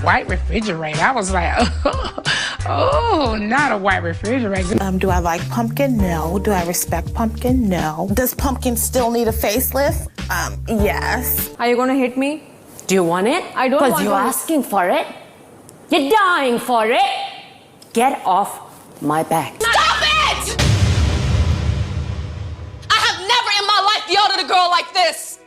white refrigerator. I was like, oh, not a white refrigerator. Do I like pumpkin? No. Do I respect pumpkin? No. Does pumpkin still need a facelift? Yes. Are you gonna hit me? Do you want it? I don't want Because you're to. asking for it. You're dying for it. Get off my back. Stop it! I have never in my life yelled at a girl like this.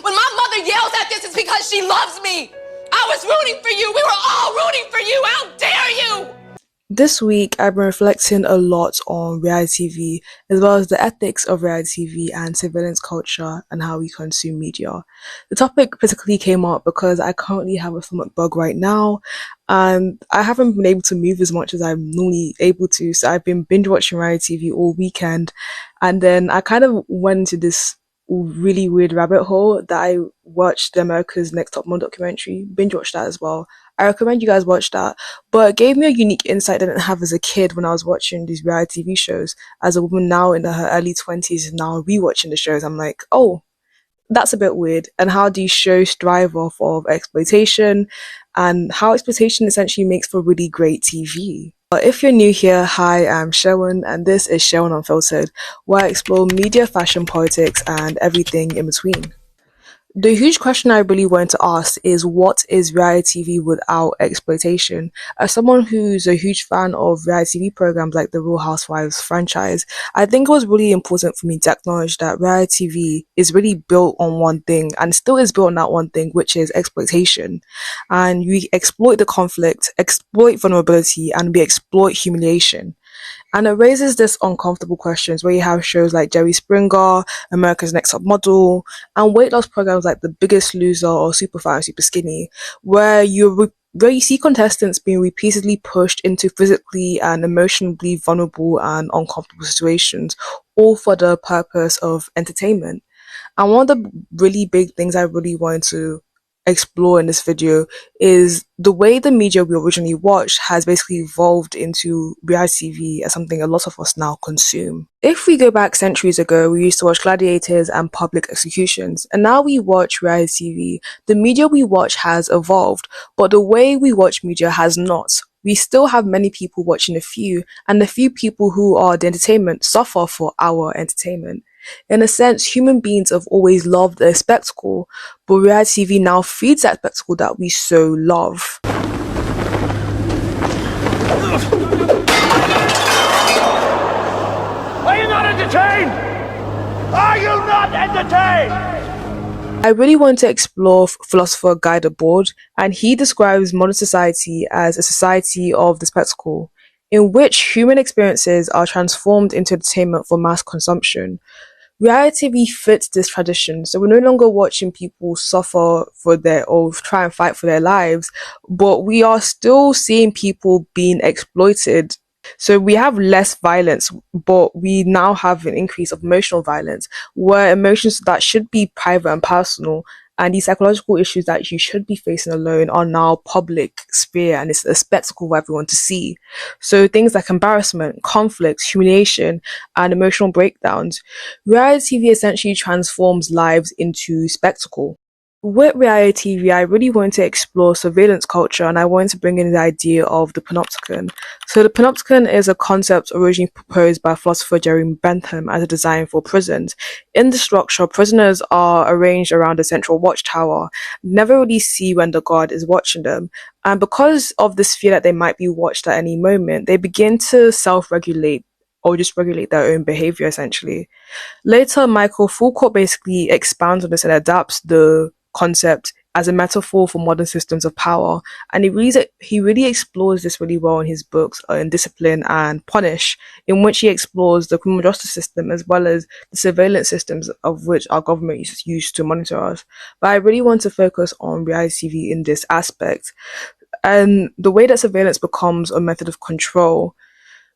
When my mother yells at this, it's because she loves me. I was rooting for you. We were all rooting for you. How dare you? This week, I've been reflecting a lot on reality TV, as well as the ethics of reality TV and surveillance culture and how we consume media. The topic particularly came up because I currently have a stomach bug right now, and I haven't been able to move as much as I'm normally able to, so I've been binge watching reality TV all weekend, and then I kind of went into this really weird rabbit hole that I watched the America's Next Top Model documentary, binge watched that as well. I recommend you guys watch that, but it gave me a unique insight I didn't have as a kid when I was watching these reality TV shows. As a woman now in her early 20s and now rewatching the shows, I'm like, oh, that's a bit weird. And how these shows strive off of exploitation and how exploitation essentially makes for really great TV. But if you're new here, hi, I'm Sherwin, and this is Sherwin Unfiltered, where I explore media, fashion, politics, and everything in between. The huge question I really wanted to ask is, what is reality TV without exploitation? As someone who's a huge fan of reality TV programs like the Real Housewives franchise, I think it was really important for me to acknowledge that reality TV is really built on one thing, and still is built on that one thing, which is exploitation. And we exploit the conflict, exploit vulnerability, and we exploit humiliation. And it raises this uncomfortable questions where you have shows like Jerry Springer, America's Next Top Model, and weight loss programs like The Biggest Loser or Super Fat and Super Skinny, where you see contestants being repeatedly pushed into physically and emotionally vulnerable and uncomfortable situations, all for the purpose of entertainment. And one of the really big things I really wanted to explore in this video is the way the media we originally watched has basically evolved into reality TV as something a lot of us now consume. If we go back centuries ago, we used to watch gladiators and public executions, and now we watch reality TV. The media we watch has evolved, but the way we watch media has not. We still have many people watching a few, and the few people who are the entertainment suffer for our entertainment. In a sense, human beings have always loved a spectacle, but reality TV now feeds that spectacle that we so love. Are you not entertained? Are you not entertained? I really want to explore philosopher Guy Debord, and he describes modern society as a society of the spectacle, in which human experiences are transformed into entertainment for mass consumption. Reality TV fits this tradition, so we're no longer watching people suffer or try and fight for their lives, but we are still seeing people being exploited. So we have less violence, but we now have an increase of emotional violence, where emotions that should be private and personal, and these psychological issues that you should be facing alone, are now public sphere, and it's a spectacle for everyone to see. So things like embarrassment, conflict, humiliation, and emotional breakdowns. Reality TV essentially transforms lives into spectacle. With reality TV, I really wanted to explore surveillance culture, and I wanted to bring in the idea of the panopticon. So the panopticon is a concept originally proposed by philosopher Jeremy Bentham as a design for prisons. In the structure, prisoners are arranged around a central watchtower, never really see when the guard is watching them. And because of this fear that they might be watched at any moment, they begin to self-regulate or just regulate their own behavior, essentially. Later, Michel Foucault basically expands on this and adapts the concept as a metaphor for modern systems of power, and he really explores this really well in his books in Discipline and Punish, in which he explores the criminal justice system as well as the surveillance systems of which our government used to monitor us. But I really want to focus on reality TV in this aspect, and the way that surveillance becomes a method of control.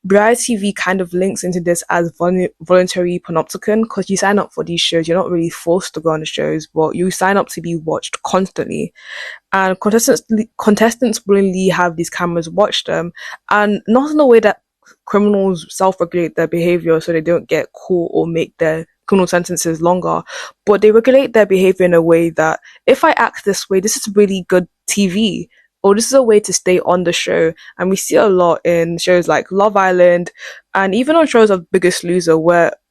Reality TV kind of links into this as voluntary panopticon, because you sign up for these shows, you're not really forced to go on the shows, but you sign up to be watched constantly. And contestants willingly have these cameras watch them, and not in a way that criminals self-regulate their behavior so they don't get caught or make their criminal sentences longer, but they regulate their behavior in a way that, if I act this way, this is really good TV, or this is a way to stay on the show. And we see a lot in shows like Love Island and even on shows of Biggest Loser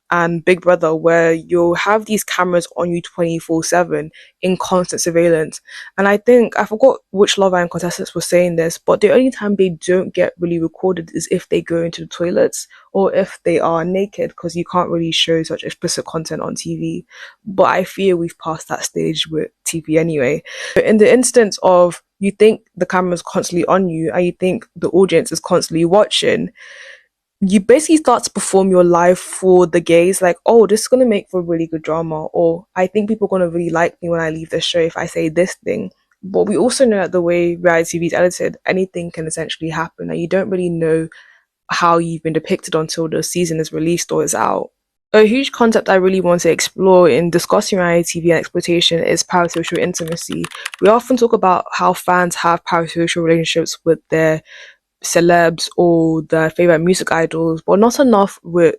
and Big Brother, where you'll have these cameras on you 24/7 in constant surveillance. And I think, I forgot which Love Island contestants were saying this, but the only time they don't get really recorded is if they go into the toilets or if they are naked, because you can't really show such explicit content on TV. But I fear we've passed that stage with TV anyway. But in the instance of you think the camera's constantly on you and you think the audience is constantly watching, you basically start to perform your life for the gaze, like, oh, this is going to make for really good drama, or I think people are going to really like me when I leave the show if I say this thing. But we also know that the way reality TV is edited, anything can essentially happen, and you don't really know how you've been depicted until the season is released or is out. A huge concept I really want to explore in discussing reality TV and exploitation is parasocial intimacy. We often talk about how fans have parasocial relationships with their celebs or their favorite music idols, but not enough with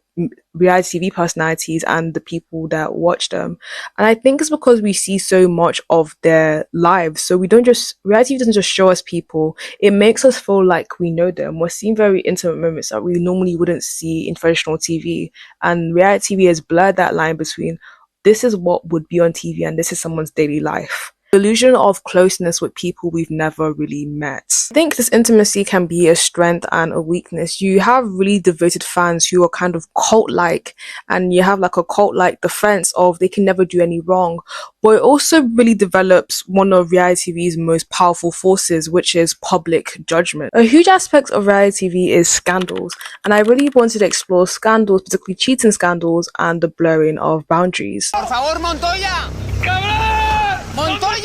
reality TV personalities and the people that watch them. And I think it's because we see so much of their lives. So reality TV doesn't just show us people, it makes us feel like we know them. We're seeing very intimate moments that we normally wouldn't see in traditional TV. And reality TV has blurred that line between this is what would be on TV and this is someone's daily life. The illusion of closeness with people we've never really met. I think this intimacy can be a strength and a weakness. You have really devoted fans who are kind of cult-like, and you have like a cult-like defense of they can never do any wrong. But it also really develops one of reality TV's most powerful forces, which is public judgment. A huge aspect of reality TV is scandals, and I really wanted to explore scandals, particularly cheating scandals and the blurring of boundaries. Por favor, Montoya! Montoya!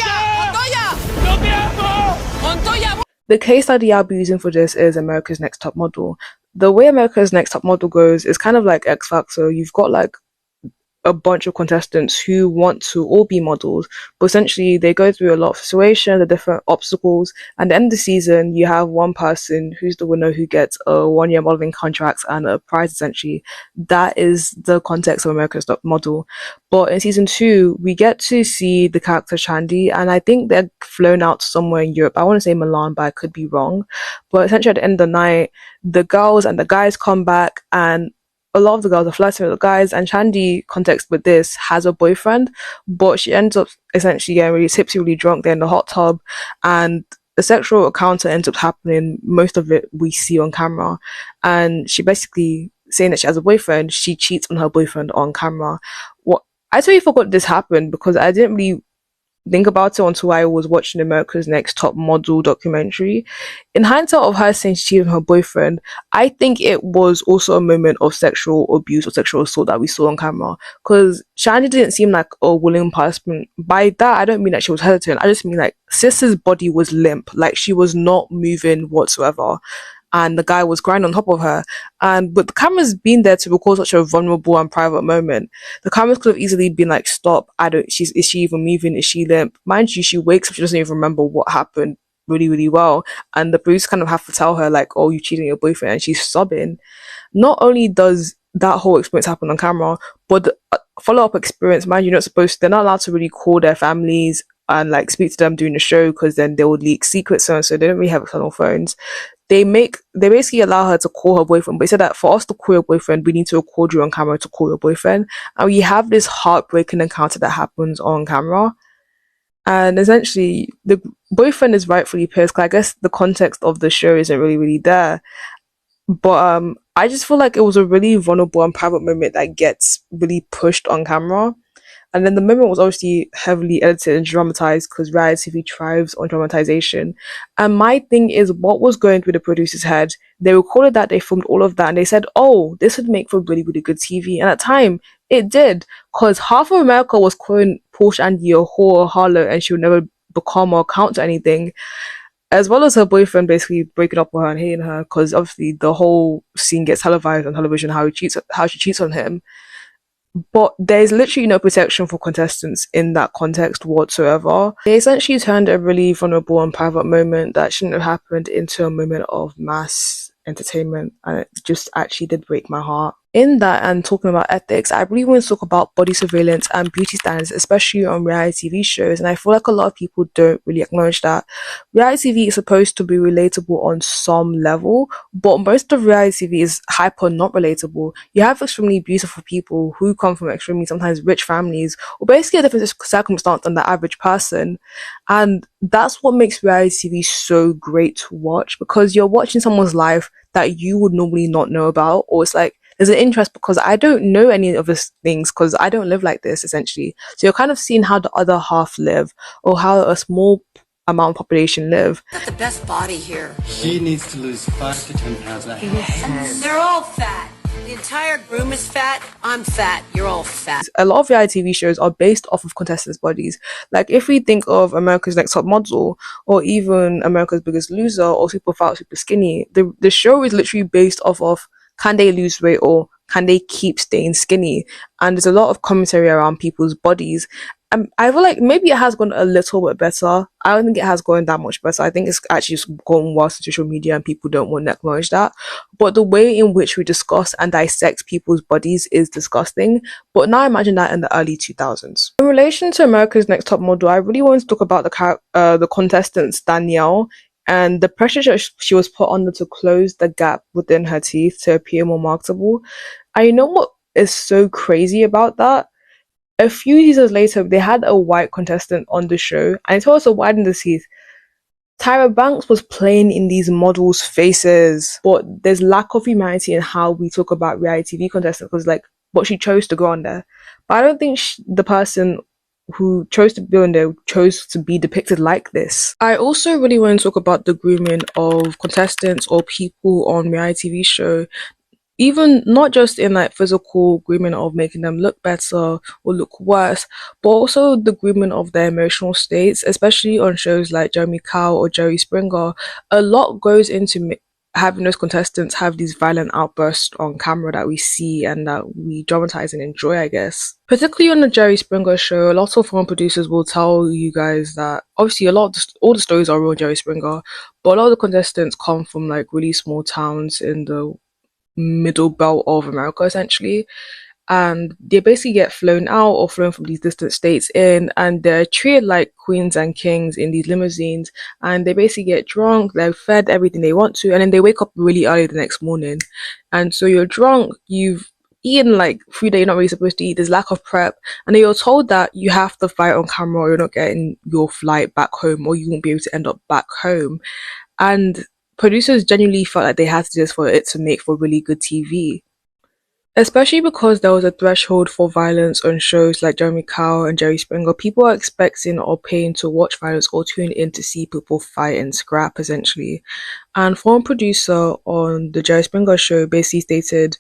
Montoya! The case study I'll be using for this is America's Next Top Model. The way America's Next Top Model goes is kind of like X Factor. You've got like a bunch of contestants who want to all be models, but essentially they go through a lot of situations, the different obstacles, and at the end of the season you have one person who's the winner who gets a 1-year modeling contract and a prize essentially. That is the context of America's Top Model. But in season 2 we get to see the character Shandy, and I think they're flown out somewhere in Europe. I want to say Milan, but I could be wrong. But essentially at the end of the night the girls and the guys come back, and a lot of the girls are flirting with the guys, and Shandy, context with this, has a boyfriend, but she ends up essentially getting really tipsy, really drunk. They're in the hot tub, and a sexual encounter ends up happening. Most of it we see on camera, and she basically saying that she has a boyfriend, she cheats on her boyfriend on camera. I totally forgot this happened because I didn't really think about it until I was watching America's Next Top Model documentary. In hindsight of her saying she cheated on her boyfriend, I think it was also a moment of sexual abuse or sexual assault that we saw on camera, because Shandy didn't seem like a willing participant. By that I don't mean that she was hesitant, I just mean like Sis's body was limp, like she was not moving whatsoever, and the guy was crying on top of her. And but the camera's been there to record such a vulnerable and private moment. The cameras could have easily been like, stop, is she even moving, is she limp? Mind you, she wakes up, she doesn't even remember what happened really, really well, and the police kind of have to tell her like, oh, you cheated on your boyfriend, and she's sobbing. Not only does that whole experience happen on camera, but the follow-up experience, mind you, they're not allowed to really call their families and like speak to them during the show, because then they would leak secrets, so they don't really have external phones. They basically allow her to call her boyfriend, but they said that for us to call your boyfriend, we need to record you on camera to call your boyfriend. And we have this heartbreaking encounter that happens on camera. And essentially, the boyfriend is rightfully pissed, because I guess the context of the show isn't really, really there. But I just feel like it was a really vulnerable and private moment that gets really pushed on camera. And then the moment was obviously heavily edited and dramatized, because reality TV thrives on dramatization. And my thing is, what was going through the producer's head? They recorded that, they filmed all of that, and they said, oh, this would make for really, really good TV. And at the time, it did, because half of America was calling Paul Shandy a whore, a harlot, and she would never become or account to anything. As well as her boyfriend basically breaking up with her and hating her, because obviously the whole scene gets televised on television, how she cheats on him. But there's literally no protection for contestants in that context whatsoever. They essentially turned a really vulnerable and private moment that shouldn't have happened into a moment of mass entertainment, and it just actually did break my heart. In that and talking about ethics, I really want to talk about body surveillance and beauty standards, especially on reality TV shows. And I feel like a lot of people don't really acknowledge that reality TV is supposed to be relatable on some level, but most of reality TV is hyper not relatable. You have extremely beautiful people who come from extremely sometimes rich families, or basically a different circumstance than the average person. And that's what makes reality TV so great to watch, because you're watching someone's life that you would normally not know about, or it's like there's an interest because I don't know any of these things because I don't live like this essentially. So you're kind of seeing how the other half live, or how a small amount of population live. Got the best body here. He needs to lose 5 to 10 pounds. They're all fat. The entire groom is fat. I'm fat. You're all fat. A lot of reality TV shows are based off of contestants' bodies. Like if we think of America's Next Top Model, or even America's Biggest Loser, or Super Fat, Super Skinny, the show is literally based off of, can they lose weight or can they keep staying skinny? And there's a lot of commentary around people's bodies. I feel like maybe it has gone a little bit better. I don't think it has gone that much better. I think it's actually just gone worse on social media and people don't want to acknowledge that. But the way in which we discuss and dissect people's bodies is disgusting. But now imagine that in the early 2000s. In relation to America's Next Top Model, I really want to talk about the contestants, Danielle, and the pressure she was put under to close the gap within her teeth to appear more marketable. And you know what is so crazy about that? A few seasons later, they had a white contestant on the show, and it told us to widen the teeth. Tyra Banks was playing in these models' faces, but there's lack of humanity in how we talk about reality TV contestants, because but she chose to go on there. But I don't think the person who chose to be on there chose to be depicted like this. I also really want to talk about the grooming of contestants or people on reality TV show, even not just in physical grooming of making them look better or look worse, but also the grooming of their emotional states, especially on shows like Jeremy Kyle or Jerry Springer. A lot goes into having those contestants have these violent outbursts on camera that we see and that we dramatize and enjoy, I guess. Particularly on the Jerry Springer show, a lot of foreign producers will tell you guys that obviously all the stories are real on Jerry Springer, but a lot of the contestants come from really small towns in the middle belt of America essentially, and they basically get flown out or flown from these distant states in, and they're treated like queens and kings in these limousines, and they basically get drunk, they're fed everything they want to, and then they wake up really early the next morning. And so you're drunk, you've eaten food that you're not really supposed to eat, there's lack of prep, and then you're told that you have to fight on camera or you're not getting your flight back home, or you won't be able to end up back home. And producers genuinely felt like they had to do this for it to make for really good TV. Especially because there was a threshold for violence on shows like Jeremy Kyle and Jerry Springer. People are expecting or paying to watch violence or tune in to see people fight and scrap, essentially. And one producer on the Jerry Springer show basically stated,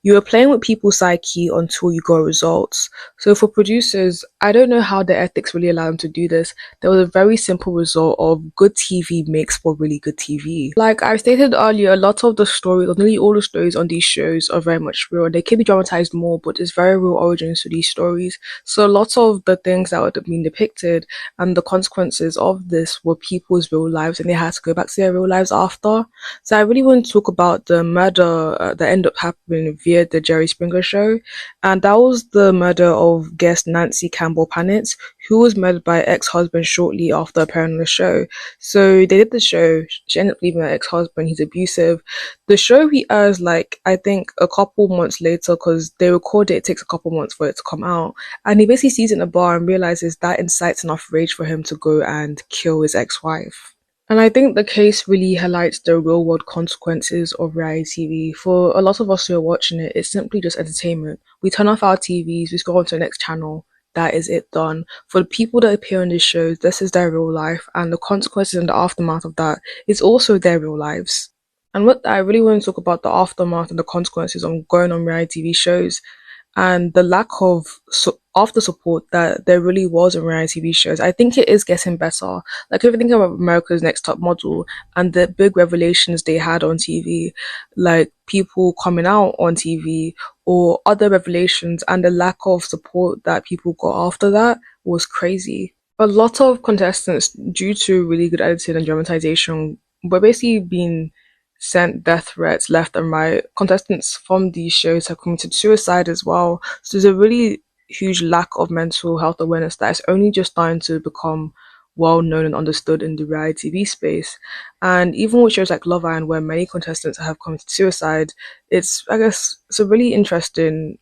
"You are playing with people's psyche until you got results." So for producers, I don't know how the ethics really allow them to do this. There was a very simple result of good TV makes for really good TV. Like I stated earlier, a lot of the stories, or nearly all the stories on these shows are very much real. They can be dramatized more, but there's very real origins to these stories. So lots of the things that were being depicted and the consequences of this were people's real lives, and they had to go back to their real lives after. So I really want to talk about the murder that ended up happening via the Jerry Springer show, and that was the murder of guest Nancy Campbell Panitz, who was murdered by her ex-husband shortly after appearing on the show. So they did the show, she ended up leaving her ex-husband, he's abusive. The show he airs I think a couple months later, because they record it takes a couple months for it to come out, and he basically sees it in a bar and realizes that incites enough rage for him to go and kill his ex-wife. And I think the case really highlights the real world consequences of reality TV. For a lot of us who are watching it, it's simply just entertainment. We turn off our TVs, we scroll on to the next channel, that is it, done. For the people that appear on these shows, this is their real life, and the consequences and the aftermath of that is also their real lives. And what I really want to talk about the aftermath and the consequences of going on reality TV shows, and the lack of after support that there really was in reality TV shows. I think it is getting better. If you think about America's Next Top Model and the big revelations they had on TV, like people coming out on TV or other revelations, and the lack of support that people got after that was crazy. A lot of contestants, due to really good editing and dramatization, were basically being sent death threats left and right. Contestants from these shows have committed suicide as well. So there's a really huge lack of mental health awareness that is only just starting to become well known and understood in the reality TV space. And even with shows like Love Island, where many contestants have committed suicide, I guess, it's a really interesting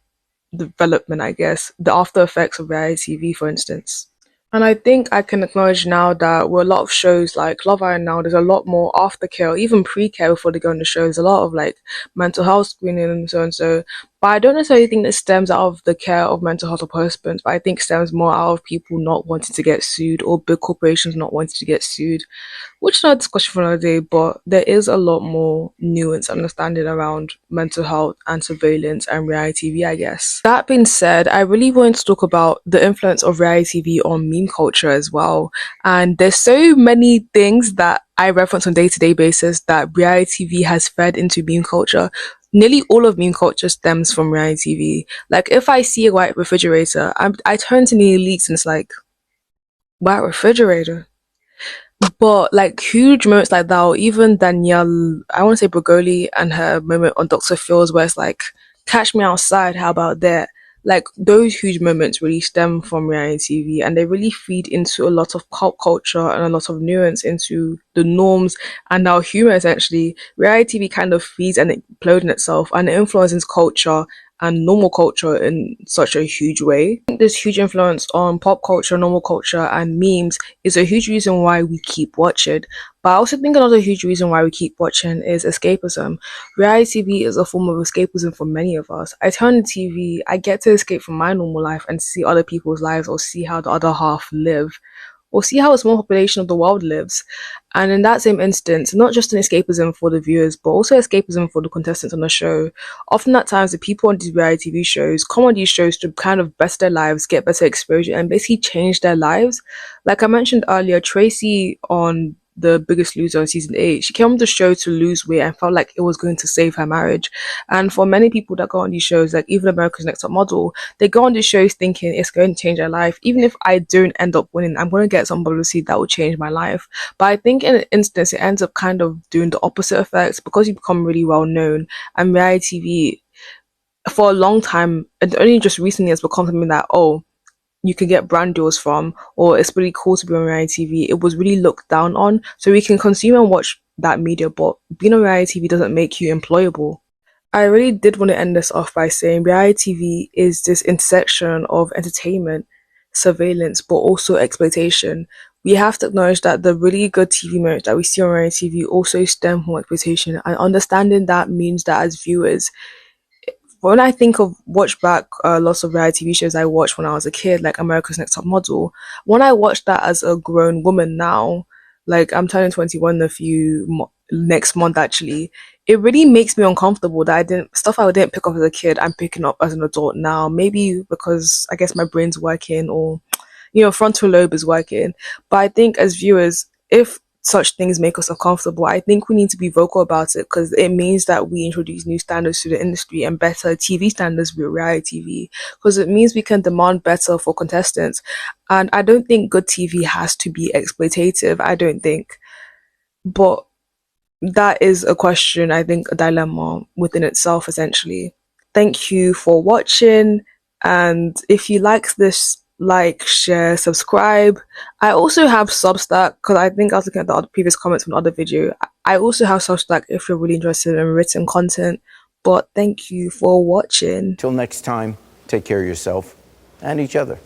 development, I guess, the after effects of reality TV, for instance. And I think I can acknowledge now that with a lot of shows like Love Island now, there's a lot more aftercare, or even pre-care before they go on the show. There's a lot of like mental health screening and so and so. But I don't necessarily think that stems out of the care of mental health of participants, but I think stems more out of people not wanting to get sued or big corporations not wanting to get sued, which is not a discussion for another day, but there is a lot more nuance and understanding around mental health and surveillance and reality TV, I guess. That being said, I really wanted to talk about the influence of reality TV on meme culture as well. And there's so many things that I reference on a day-to-day basis that reality TV has fed into meme culture. Nearly all of meme culture stems from reality TV. Like, if I see a white refrigerator, I turn to NeNe Leakes and it's like, white refrigerator? But like huge moments like that, or even Danielle, I want to say Brogoli and her moment on Dr. Phil's where it's like, catch me outside, how about that? Like, those huge moments really stem from reality TV, and they really feed into a lot of pop culture and a lot of nuance into the norms and our humor. Essentially, reality TV kind of feeds and implodes in itself, and it influences culture and normal culture in such a huge way. I think this huge influence on pop culture, normal culture, and memes is a huge reason why we keep watching. But I also think another huge reason why we keep watching is escapism. Reality TV is a form of escapism for many of us. I turn the TV, I get to escape from my normal life and see other people's lives, or see how the other half live, or see how a small population of the world lives. And in that same instance, not just an escapism for the viewers, but also escapism for the contestants on the show. Often at times, the people on these reality TV shows come on these shows to kind of best their lives, get better exposure, and basically change their lives. Like I mentioned earlier, Tracy on The Biggest Loser on season 8, she came on the show to lose weight and felt like it was going to save her marriage. And for many people that go on these shows, like even America's Next Top Model, they go on these shows thinking it's going to change their life. Even if I don't end up winning, I'm going to get some publicity that will change my life. But I think in an instance, it ends up kind of doing the opposite effects, because you become really well known, and reality TV for a long time, and only just recently has become something that, oh, you can get brand deals from, or it's really cool to be on reality TV. It was really looked down on. So we can consume and watch that media, but being on reality TV doesn't make you employable. I really did want to end this off by saying reality TV is this intersection of entertainment, surveillance, but also exploitation. We have to acknowledge that the really good TV moments that we see on reality TV also stem from exploitation, and understanding that means that as viewers, when I think of watch back lots of reality TV shows I watched when I was a kid, like America's Next Top Model, when I watched that as a grown woman now, like I'm turning 21 next month actually, it really makes me uncomfortable that stuff I didn't pick up as a kid, I'm picking up as an adult now. Maybe because I guess my brain's working, or frontal lobe is working. But I think as viewers, if such things make us uncomfortable, I think we need to be vocal about it, because it means that we introduce new standards to the industry and better TV standards with reality TV, because it means we can demand better for contestants. And I don't think good TV has to be exploitative, I don't think. But that is a question, I think, a dilemma within itself, essentially. Thank you for watching, and if you like this, like, share, subscribe. I also have Substack, because I think I was looking at the other previous comments from the other video. I also have Substack if you're really interested in written content. But thank you for watching. Till next time, take care of yourself and each other.